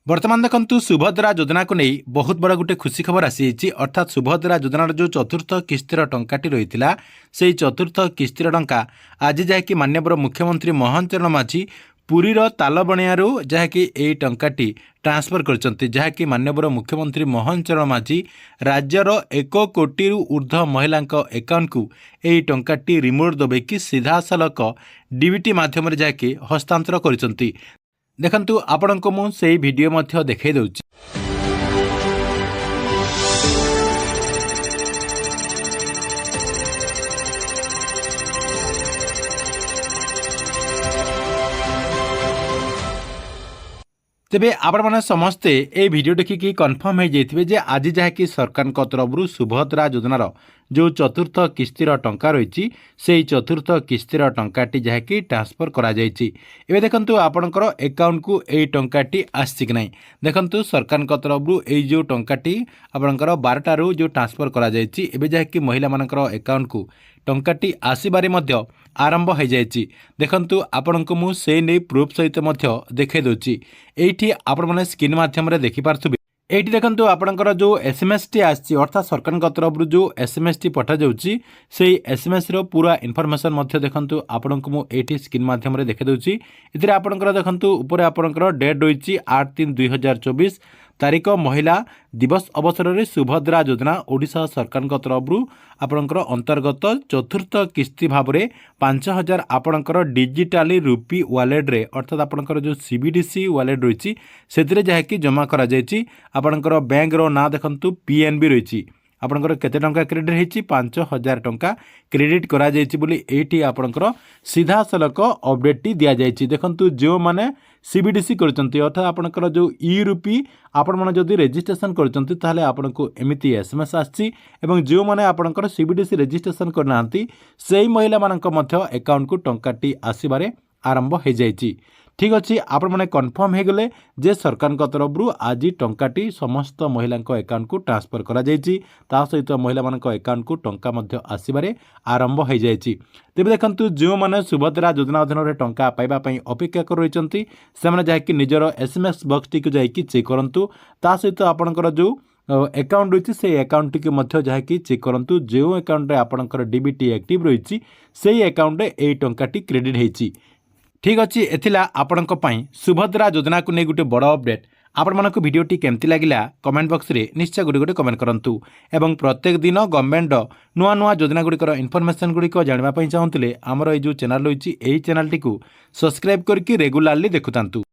बर्तमान देखंतु सुभद्रा योजना को नहीं बहुत बड़ा गोटे खुशी खबर आसी अर्थात सुभद्रा योजनार जो चतुर्थ किस्तिर टंकाटी रही से चतुर्थ किस्तिर टंका आज जहाँकि माननीय मुख्यमंत्री मोहन चरण माझी पुरीर तालबणियारू जहाँकि यही टंकाटी ट्रांसफर करछंती जहाँकि माननीय मुख्यमंत्री मोहन चरण माझी राज्यर 1 कोटी ऊर्ध्व महिला एकाउंट को यही टंकाटी रिमोट दबेकी सीधा सलख डीबीटी माध्यम जहाँकि हस्तांतर करछंती। देखंतु आपनको मु सेही वीडियो मध्य देखाई दउछि। तेबे आपण माने समस्ते ए वीडियो देखिकी कन्फर्म हो जाइथिबे जे आज जहाँकि सरकार तरफ सुभद्रा योजनार जो चतुर्थ किस्तिर टंका रही से चतुर्थ किस्तिर टंकाटी जहाँकि ट्रांसफर करा जायछि। एबे देखंतु आपणकर अकाउंट को एई टंकाटी आछि कि नाही। देखंतु सरकार तरफ एई जो टंकाटी आपणकर 12 रु जो ट्रांसफर करा जायछि एबे जहाँकि महिला मानकर अकाउंट को टंकाटी आसीबारे मध्य आरंभ हो जायछि। देखंतु आपणको मु से नै प्रूफ सहित मध्य देखाई दउछि। एठी आपण माने स्क्रीन माध्यम रे देखि पारथुबे। एठी देखंतु आपणकर जो एसएमएस टी आछि अर्थात सरकार तरफ जो एसएमएस टी पठा जाउछि से एसएमएस रो पूरा इन्फॉर्मेशन मध्य देखंतु आपणको मु एठी स्क्रीन माध्यम रे देखाई दउछि। इतरे आपणकर देखंतु ऊपर आपणकर डेट रहिछि 8/3/2024 तारीख महिला दिवस अवसर में सुभद्रा योजना ओडिशा सरकार तरफ आपणकर अंतर्गत चतुर्थ किस्ती भाव में 5,000 आपणकर डिजिटाली रूपी वालेट रे अर्थात आपणकर जो सीबीडीसी वालेट रही से जहाँकि जमा करा जायछि। आपणकर बैंक रो ना देखंतु पीएनबी रही आपणकर केते टंका क्रेडिट होईछि 5,000 टंका क्रेडिट करा जायछि बोली एठी आपणकर सीधा सलक अपडेट टी दिया जायछि। देखंतु जो माने सीबीडीसी करचंती अर्थात आपणकर जो ई रूपी आपण माने जदि रजिस्ट्रेशन करचंती ताहले आपणको एमिति एसएमएस आछि एवं जो माने आपणकर सीबीडीसी रजिस्ट्रेशन करनांती सेही महिला मानक मध्य अकाउंट को टंकाटी आसीबारे आरंभ हो जायछि। ठीक अच्छे आपण मैंने कन्फर्म हो गले जे सरकार तरफ आज टंकाटी समस्त महिला अकाउंट को ट्रांसफर करा जायछि। ता सहित महिला मानक अकाउंट को टंका मध्य आसीबारे आरंभ हो जायछि। तेबे देखंतु जो माने सुभद्रा योजना अधीन रे टंका पाइबा पई अपेक्षा कर रहिचंती से माने जाकि निजर एसएमएस बॉक्स टी को जाकि चेक करंतु। ता सहित आपणकर जो अकाउंट रही से अकाउंट टी मध्य जाकि चेक करंतु जो अकाउंट रे आपणकर डीबीटी एक्टिव रही से अकाउंट रे एई टंकाटी क्रेडिट हेछि। ठीक अच्छे एथिला आपणक पई सुभद्रा योजना को नहीं गोटे बड़ अपडेट। आपण मानक वीडियोटी केमती लागिला कमेंट बॉक्स रे निश्चय गोटे कमेंट करंतु एवं प्रत्येक दिन गवर्नमेंट नुआ नुआ योजना गुड़िकर इनफॉरमेशन गुड़िक जानिबा पई चाहूतिले हमर ए जो चैनल रही एही चैनल टी को सब्सक्राइब करके रेगुलारली देखुतांतु।